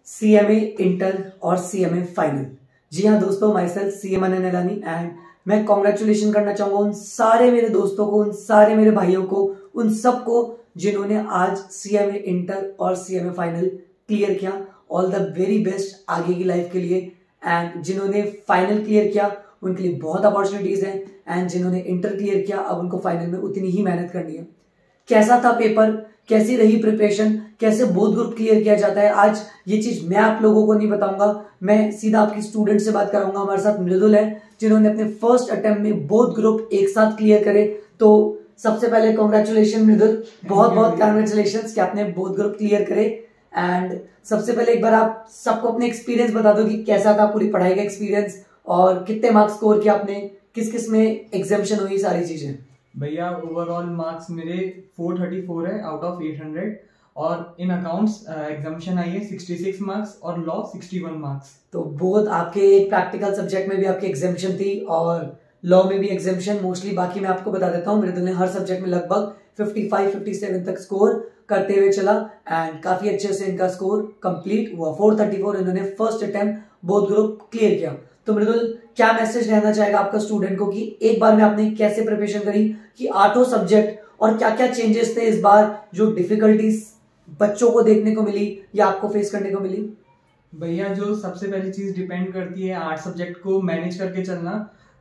CMA inter और CMA final. जी हाँ दोस्तों, my self CM Nihalani and मैं कॉन्ग्रेचुलेशन करना चाहूंगा उन सारे मेरे दोस्तों को, उन सारे मेरे भाइयों को, उन सबको जिन्होंने आज CMA इंटर और CMA फाइनल क्लियर किया। ऑल द वेरी बेस्ट आगे की लाइफ के लिए। एंड जिन्होंने फाइनल क्लियर किया उनके लिए बहुत अपॉर्चुनिटीज हैं, एंड जिन्होंने इंटर क्लियर किया अब उनको फाइनल में उतनी ही मेहनत करनी है। कैसा था पेपर, कैसी रही प्रिपरेशन, कैसे बोथ ग्रुप क्लियर किया जाता है, आज ये चीज मैं आप लोगों को नहीं बताऊंगा, मैं सीधा आपकी स्टूडेंट से बात कराऊंगा। हमारे साथ मृदुल है जिन्होंने अपने फर्स्ट अटेम्प्ट में बोथ ग्रुप एक साथ क्लियर करे। तो सबसे पहले कॉन्ग्रेचुलेशन मृदुल, बहुत बहुत कॉन्ग्रेचुलेशन कि आपने बोथ ग्रुप क्लियर करे। एंड सबसे पहले एक बार आप सबको अपने एक्सपीरियंस बता दो कि कैसा था पूरी पढ़ाई का एक्सपीरियंस और कितने मार्क्स स्कोर किया आपने, किस किस में एग्जामिशन हुई, सारी चीजें। भैया ओवरऑल मार्क्स मेरे 434 है आउट ऑफ 800 और इन अकाउंट्स एग्जामिशन आई है 66 मार्क्स और लॉ 61 मार्क्स। तो बहुत आपके एक प्रैक्टिकल सब्जेक्ट में भी आपकी एग्जामिशन थी और लॉ में भी एग्जामिशन मोस्टली। बाकी मैं आपको बता देता हूँ, मृदुल ने हर सब्जेक्ट में लगभग 55-57 तक स्कोर करते हुए चला एंड काफी अच्छे से इनका स्कोर कंप्लीट हुआ। 434 इन्होंने first attempt both group clear किया। तो मृदुल, क्या मैसेज रहना चाहेगा आपका स्टूडेंट को कि एक बार में आपने कैसे प्रिपरेशन करी, कि आठों सब्जेक्ट और क्या क्या चेंजेस थे इस बार, जो डिफिकल्टीज बच्चों को देखने को मिली या आपको फेस करने को मिली? भैया जो सबसे पहली चीज डिपेंड करती है 8 सब्जेक्ट को मैनेज करके चलना,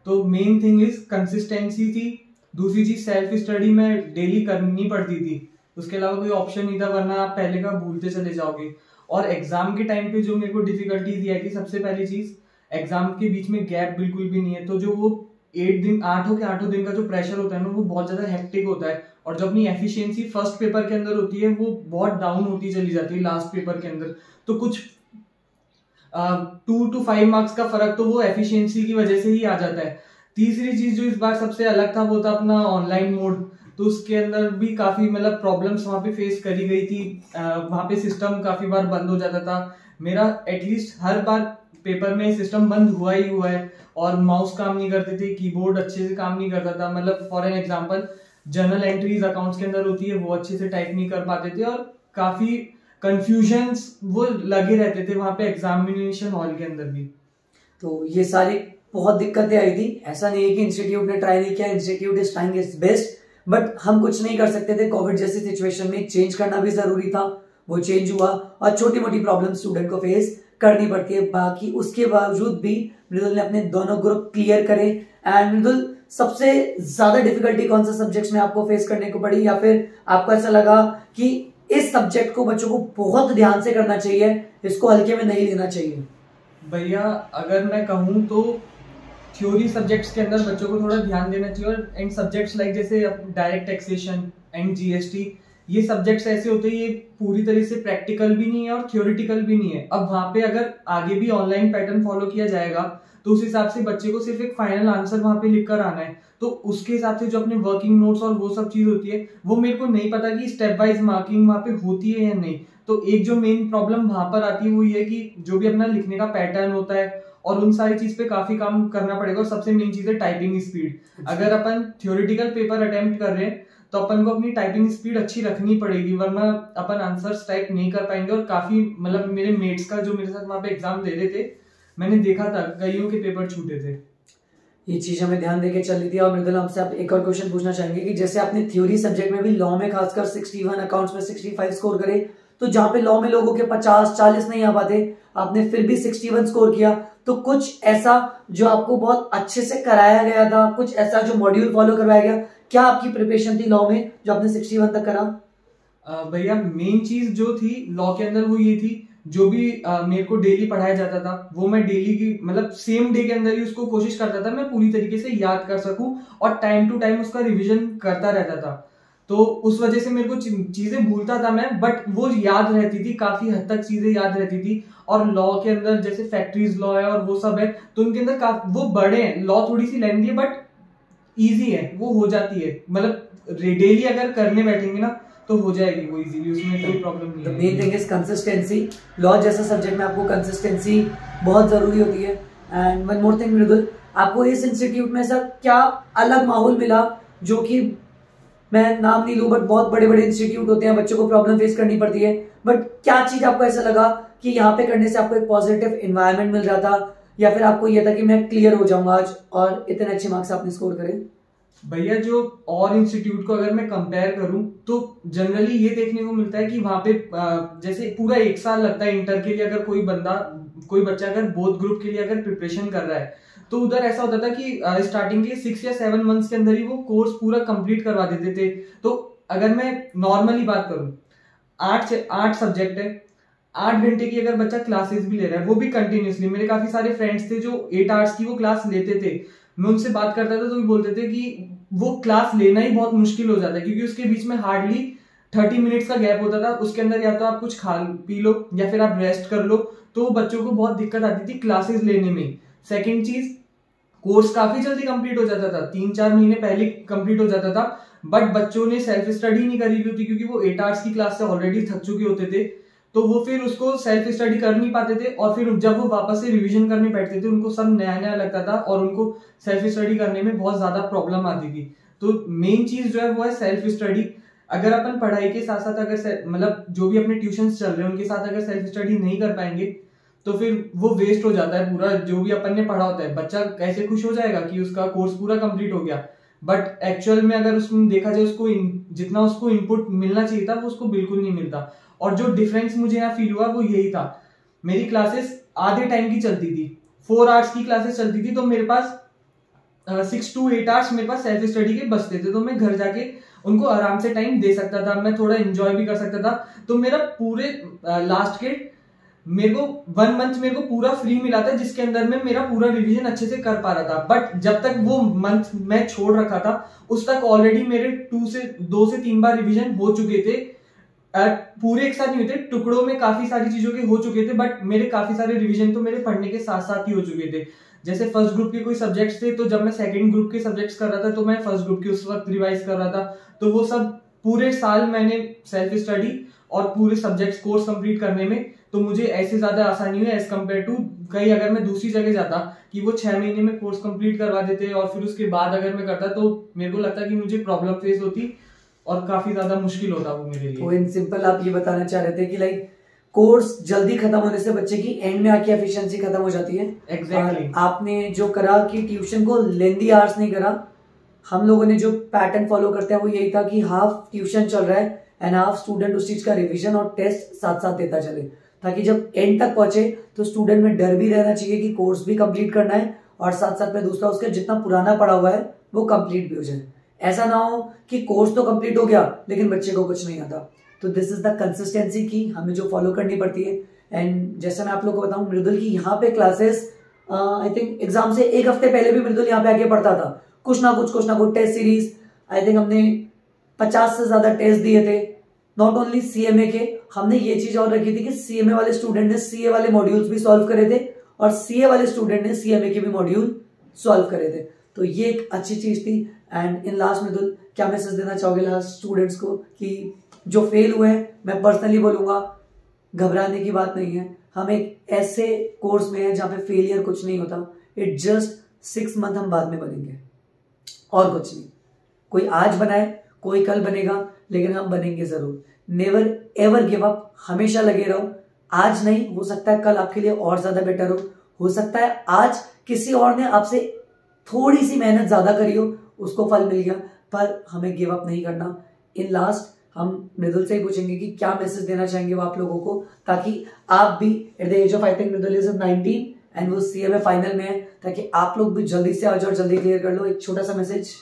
तो मेन थिंग इज कंसिस्टेंसी थी। दूसरी चीज सेल्फ स्टडी में डेली करनी पड़ती थी, उसके अलावा कोई ऑप्शन नहीं था, वरना आप पहले का भूलते चले जाओगे। और एग्जाम के टाइम पे जो मेरे को डिफिकल्टीज ये है कि सबसे पहली चीज एग्जाम के बीच में गैप बिल्कुल भी नहीं है, तो जो वो 8 के 8 दिन का जो प्रेशर होता है ना, वो बहुत ज्यादा हेक्टिक होता है। और जो अपनी एफिशिएंसी फर्स्ट पेपर के अंदर होती है वो बहुत डाउन होती चली जाती है लास्ट पेपर के अंदर। तो कुछ 2 to 5 मार्क्स का फर्क तो वो एफिशिएंसी की वजह से ही आ जाता है। तीसरी चीज जो इस बार सबसे अलग था वो था अपना ऑनलाइन मोड। तो उसके अंदर भी काफी प्रॉब्लम्स वहां पे फेस करी गई थी। वहां पे सिस्टम काफी बार बंद हो जाता था। मेरा एटलीस्ट हर बार पेपर में सिस्टम बंद हुआ ही हुआ है और माउस काम नहीं करते थे, कीबोर्ड अच्छे से काम नहीं करता था। For an example journal entries accounts के अंदर होती है वो अच्छे से टाइप नहीं कर पाते थे और काफी कंफ्यूजन्स वो लगे रहते थे वहां पे एग्जामिनेशन हॉल के अंदर भी। तो ये सारी बहुत दिक्कतें आई थी। ऐसा नहीं है कि इंस्टीट्यूट ने ट्राई नहीं किया, institute is trying it's best, but हम कुछ नहीं कर सकते थे। कोविड जैसी सिचुएशन में चेंज करना भी जरूरी था, वो चेंज हुआ और छोटी मोटी प्रॉब्लम स्टूडेंट को फेस करनी पड़ती है। बाकी उसके बावजूद भी मृदुल ने अपने दोनों ग्रुप क्लियर करे। एंड मृदुल, सबसे ज्यादा डिफिकल्टी कौन सा सब्जेक्ट्स में आपको फेस करने को पड़ी, या फिर आपको ऐसा लगा कि इस सब्जेक्ट को बच्चों को बहुत ध्यान से करना चाहिए, इसको हल्के में नहीं लेना चाहिए? भैया अगर मैं कहूँ तो थ्योरी सब्जेक्ट्स के अंदर बच्चों को थोड़ा ध्यान देना चाहिए, और एंड सब्जेक्ट्स लाइक जैसे डायरेक्ट टैक्सेशन एंड GST, ये सब्जेक्ट्स ऐसे होते हैं ये पूरी तरह से प्रैक्टिकल भी नहीं है और थ्योरेटिकल भी नहीं है। अब वहां पे अगर आगे भी ऑनलाइन पैटर्न फॉलो किया जाएगा तो उस हिसाब से बच्चे को सिर्फ एक फाइनल आंसर वहां पे लिख कर आना है। तो उसके हिसाब से जो अपने वर्किंग नोट्स और वो सब चीज होती है वो मेरे को नहीं पता कि स्टेप वाइज मार्किंग वहां पे होती है या नहीं। तो एक जो मेन प्रॉब्लम वहां पर आती है वो ये कि जो भी अपना लिखने का पैटर्न होता है और उन सारी चीज पे काफी काम करना पड़ेगा। और सबसे मेन चीज है टाइपिंग स्पीड। अगर अपन थ्योरेटिकल पेपर अटेम्प्ट कर रहे हैं तो अपन को अपनी टाइपिंग स्पीड अच्छी रखनी पड़ेगी, वरना अपन आंसर्स टाइप नहीं कर पाएंगे। और काफी मेरे मेट्स का जो मेरे साथ वहां पे एग्जाम दे रहे थे, मैंने देखा था कईयों के पेपर छूटे थे। ये चीज हमें ध्यान देके चल रही थी। और मृदुल, हमसे आप एक और क्वेश्चन पूछना चाहेंगे कि जैसे आपने थ्योरी सब्जेक्ट में भी लॉ में खासकर 61, अकाउंट्स में 65 स्कोर करे, तो जहां पे लॉ में लोगों के 50-40 नहीं आ पाते, आपने फिर भी 61 स्कोर किया। तो कुछ ऐसा जो आपको बहुत अच्छे से कराया गया था, कुछ ऐसा जो मॉड्यूल फॉलो करवाया गया, क्या आपकी प्रिपरेशन थी लॉ में जो आपने 61 तक करा? भैया मेन चीज जो थी लॉ के अंदर वो ये थी, जो भी मेरे को डेली पढ़ाया जाता था वो मैं डेली की सेम डे के अंदर ही उसको कोशिश करता था मैं पूरी तरीके से याद कर सकूं और टाइम टू टाइम उसका रिवीजन करता रहता था। तो उस वजह से मेरे को चीजें भूलता था मैं, बट वो याद रहती थी, काफी हद तक चीजें याद रहती थी। और लॉ के अंदर जैसे फैक्ट्रीज लॉ है और वो सब है, तो उनके अंदर वो बड़े हैं, लॉ थोड़ी सी लेंथी है बट इजी है, वो हो जाती है। डेली अगर करने बैठेंगे ना तो हो जाएगी वो इजीली, उसमें कोई प्रॉब्लम नहीं है। Main thing is consistency. Law जैसे सब्जेक्ट में आपको कंसिस्टेंसी बहुत जरूरी होती है। एंड वन मोर थिंग मृदुल, आपको इस इंस्टीट्यूट में सर क्या अलग माहौल मिला जो कि मैं नाम नहीं लूँ बट बहुत बड़े बड़े इंस्टीट्यूट होते हैं, बच्चों को प्रॉब्लम फेस करनी पड़ती है, बट क्या चीज आपको ऐसा लगा कि यहाँ पे करने से आपको एक पॉजिटिव एनवायरनमेंट मिल रहा था, या फिर आपको ये था कि मैं क्लियर हो जाऊंगा आज और इतने अच्छे मार्क्स आपने स्कोर करे? भैया जो और इंस्टीट्यूट को अगर मैं कंपेयर करूं तो जनरली ये देखने को मिलता है कि वहां पे जैसे पूरा 1 साल लगता है इंटर के लिए, अगर कोई बच्चा अगर बोथ ग्रुप के लिए अगर प्रिपरेशन कर रहा है, तो उधर ऐसा होता था कि स्टार्टिंग के 6 या 7 मंथ्स के अंदर ही वो कोर्स पूरा कंप्लीट करवा देते थे। तो अगर मैं नॉर्मली बात करूं, 8 सब्जेक्ट है, 8 घंटे की अगर बच्चा क्लासेस भी ले रहा है वो भी कंटिन्यूसली, मेरे काफी सारे फ्रेंड्स थे जो 8 आवर्स की वो क्लास लेते थे, मैं उनसे बात करता था तो भी बोलते थे कि वो क्लास लेना ही बहुत मुश्किल हो जाता है क्योंकि उसके बीच में हार्डली 30 मिनट्स का गैप होता था। उसके अंदर या तो आप कुछ खा पी लो या फिर आप रेस्ट कर लो, तो बच्चों को बहुत दिक्कत आती थी क्लासेस लेने में। सेकेंड चीज, कोर्स काफी जल्दी कंप्लीट हो जाता था, 3-4 महीने पहले कंप्लीट हो जाता था, बट बच्चों ने सेल्फ स्टडी नहीं करी हुई होती क्योंकि वो 8 आवर्स की क्लास से ऑलरेडी थक चुके होते थे, तो वो फिर उसको सेल्फ स्टडी कर नहीं पाते थे और फिर जब वो वापस से रिवीजन करने बैठते थे उनको सब नया नया लगता था और उनको सेल्फ स्टडी करने में बहुत ज्यादा प्रॉब्लम आती थी। तो मेन चीज जो है वो है सेल्फ स्टडी। अगर अपन पढ़ाई के साथ साथ अगर मतलब जो भी अपने ट्यूशंस चल रहे हैं उनके साथ अगर सेल्फ स्टडी नहीं कर पाएंगे तो फिर वो वेस्ट हो जाता है पूरा जो भी अपन ने पढ़ा होता है। बच्चा कैसे खुश हो जाएगा कि उसका कोर्स पूरा कंप्लीट हो गया, बट एक्चुअल में अगर उसमें देखा जाए उसको जितना उसको इनपुट मिलना चाहिए था वो उसको बिल्कुल नहीं मिलता। और जो डिफरेंस मुझे यहाँ फील हुआ वो यही था, मेरी क्लासेस आधे टाइम की चलती थी, 4 आवर्स की क्लासेस चलती थी, तो मेरे पास 6 to 8 आवर्स मेरे पास सेल्फ स्टडी के बचते थे, तो मैं घर जाके उनको आराम से टाइम दे सकता था, मैं थोड़ा एंजॉय भी कर सकता था। तो मेरा पूरे लास्ट के मेरे को 1 मंथ मेरे को पूरा फ्री मिला था जिसके अंदर में मेरा पूरा रिवीजन अच्छे से कर पा रहा था। बट जब तक वो मंथ मैं छोड़ रखा था उस तक ऑलरेडी मेरे 2 से 3 बार रिवीजन हो चुके थे। पूरे एक साथ नहीं हुए थे, टुकड़ों में काफी सारी चीजों के हो चुके थे, बट मेरे काफी सारे रिवीजन तो मेरे पढ़ने के साथ साथ ही हो चुके थे। जैसे फर्स्ट ग्रुप के कोई सब्जेक्ट्स थे तो जब मैं सेकंड ग्रुप के सब्जेक्ट्स कर रहा था तो मैं फर्स्ट ग्रुप के उस वक्त रिवाइज कर रहा था। तो वो सब पूरे साल मैंने सेल्फ स्टडी और पूरे सब्जेक्ट्स कोर्स कंप्लीट करने में तो मुझे ऐसे ज्यादा आसानी हुई एज कम्पेयर टू कहीं अगर मैं दूसरी जगह जाता कि वो 6 महीने में कोर्स कंप्लीट करवा देते और फिर उसके बाद अगर मैं करता तो मेरे को लगता कि मुझे प्रॉब्लम फेस होती और काफी ज्यादा मुश्किल होता वो मेरे लिए। तो इन सिंपल आप ये बताना चाह रहे थे कि लाइक कोर्स जल्दी खत्म होने से बच्चे की एंड में आके एफिशिएंसी खत्म हो जाती है। एग्जैक्टली। आपने जो करा कि ट्यूशन को लेंदी आवर्स नहीं करा, हम लोगों ने जो पैटर्न फॉलो करते हैं वो यही था कि हाफ ट्यूशन चल रहा है एंड हाफ स्टूडेंट उस चीज का रिवीजन और टेस्ट साथ साथ देता चले, ताकि जब एंड तक पहुंचे तो स्टूडेंट में डर भी रहना चाहिए कि कोर्स भी कंप्लीट करना है और साथ साथ में दूसरा उसका जितना पुराना पड़ा हुआ है वो कंप्लीट भी हो जाए। ऐसा ना हो कि कोर्स तो कंप्लीट हो गया लेकिन बच्चे को कुछ नहीं आता। तो दिस इज द कंसिस्टेंसी की हमें जो फॉलो करनी पड़ती है। एंड जैसे मैं आप लोगों को बताऊं, मृदुल की यहाँ पे क्लासेस आई थिंक एग्जाम से 1 हफ्ते पहले भी मृदुल यहाँ पे आके पढ़ता था, कुछ ना कुछ टेस्ट सीरीज। आई थिंक हमने 50 से ज्यादा टेस्ट दिए थे, नॉट ओनली सीएमए के। हमने ये चीज और रखी थी कि सीएमए वाले स्टूडेंट ने सीए वाले मॉड्यूल्स भी सॉल्व करे थे और सीए वाले स्टूडेंट ने सीएमए के भी मॉड्यूल सॉल्व करे थे। तो ये एक अच्छी चीज थी। एंड इन लास्ट मृदुल क्या मैसेज देना चाहोगे लास्ट स्टूडेंट्स को कि जो फेल हुए हैं, मैं पर्सनली बोलूंगा घबराने की बात नहीं है। हम एक ऐसे कोर्स में है जहां पे फेलियर कुछ नहीं होता, इट जस्ट 6 मंथ हम बाद में बनेंगे और कुछ नहीं। कोई आज बनाए कोई कल बनेगा, लेकिन हम बनेंगे जरूर। नेवर एवर गिव अप, हमेशा लगे रहो। आज नहीं, हो सकता है कल आपके लिए और ज्यादा बेटर हो सकता है आज किसी और ने आपसे थोड़ी सी मेहनत ज्यादा करी हो, उसको फल मिल गया, पर हमें गिव अप नहीं करना। इन लास्ट हम मृदुल से ही पूछेंगे कि क्या मैसेज देना चाहेंगे वो आप लोगों को, ताकि आप भी at the age of I think Mridul is 19 and वो सीएमए फाइनल में है, ताकि आप लोग भी जल्दी से आज और जल्दी क्लियर कर लो। एक छोटा सा मैसेज।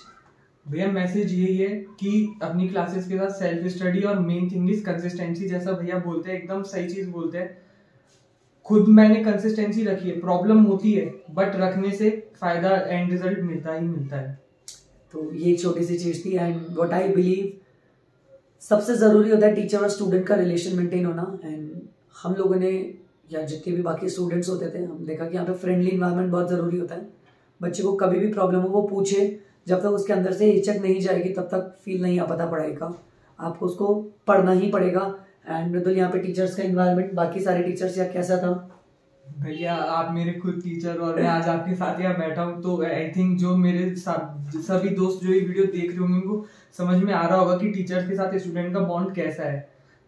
भैया मैसेज यही है कि अपनी क्लासेस के साथ सेल्फ स्टडी और मेन थिंग इज कंसिस्टेंसी। जैसा भैया बोलते हैं एकदम सही चीज बोलते हैं, खुद मैंने कंसिस्टेंसी रखी है, प्रॉब्लम होती है बट रखने से फायदा एंड रिजल्ट मिलता ही मिलता है। तो ये एक छोटी सी चीज थी। एंड व्हाट आई बिलीव सबसे जरूरी होता है टीचर और स्टूडेंट का रिलेशन मेंटेन होना। एंड हम लोगों ने या जितने भी बाकी स्टूडेंट्स होते थे, हम देखा कि यहाँ पे फ्रेंडली इन्वायरमेंट बहुत जरूरी होता है। बच्चे को कभी भी प्रॉब्लम हो वो पूछे, जब तक उसके अंदर से हिचक नहीं जाएगी तब तक फील नहीं आ पाता पढ़ाई का, आपको उसको पढ़ना ही पड़ेगा। एंड मृदुल यहाँ पे टीचर्स का इन्वायरमेंट, बाकी सारे टीचर्स या कैसा था? भैया आप मेरे खुद टीचर और मैं आज आपके साथ यहाँ बैठा हूँ, तो आई थिंक जो मेरे सभी दोस्त जो ये वीडियो देख रहे होंगे उनको समझ में आ रहा होगा कि टीचर के साथ स्टूडेंट का बॉन्ड कैसा है,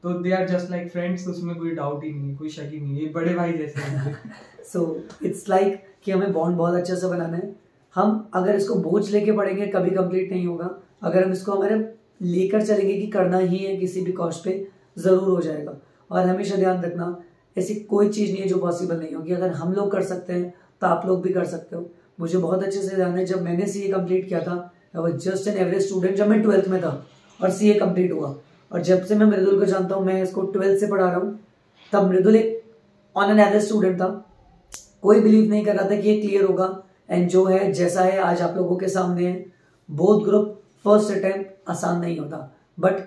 तो they are just like friends, उसमें कोई डाउट ही नहीं है, कोई शक ही नहीं है, ये बड़े भाई जैसे हैं। सो इट्स लाइक कि हमें बॉन्ड बहुत अच्छे से बनाना है। हम अगर इसको बोझ लेके पढ़ेंगे कभी कंप्लीट नहीं होगा, अगर हम इसको हमारे लेकर चलेंगे कि करना ही है किसी भी कॉस्ट पे, ज़रूर हो जाएगा। और हमेशा ध्यान रखना, ऐसी कोई चीज़ नहीं है जो पॉसिबल नहीं होगी। अगर हम लोग कर सकते हैं तो आप लोग भी कर सकते हो। मुझे बहुत अच्छे से ध्यान है, जब मैंने CA कंप्लीट किया था, I was just an average student जब मैं 12th में था और CA कंप्लीट हुआ। और जब से मैं मृदुल को जानता हूँ, मैं इसको 12th से पढ़ा रहा हूँ, तब मृदुल एक ऑन एन एवरेज स्टूडेंट था। कोई बिलीव नहीं कर रहा था कि ये क्लियर होगा, एंड जो है जैसा है आज आप लोगों के सामने है। बोथ ग्रुप फर्स्ट अटेम्प्ट आसान नहीं होता, but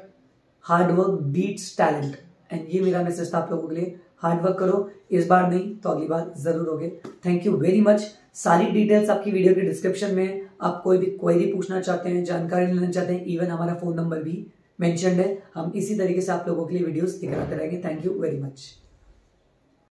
hard work beats talent, and ये मेरा मैसेज था आप लोगों के लिए। हार्ड वर्क करो, इस बार नहीं तो अगली बार जरूर होगे। Thank you very much. सारी डिटेल्स आपकी वीडियो के डिस्क्रिप्शन में है। आप कोई भी क्वेरी पूछना चाहते हैं, जानकारी लेना चाहते हैं, इवन हमारा फोन नंबर भी मेंशन्ड है। हम इसी तरीके से आप लोगों के लिए वीडियोस दिखाते रहेंगे। Thank you very much.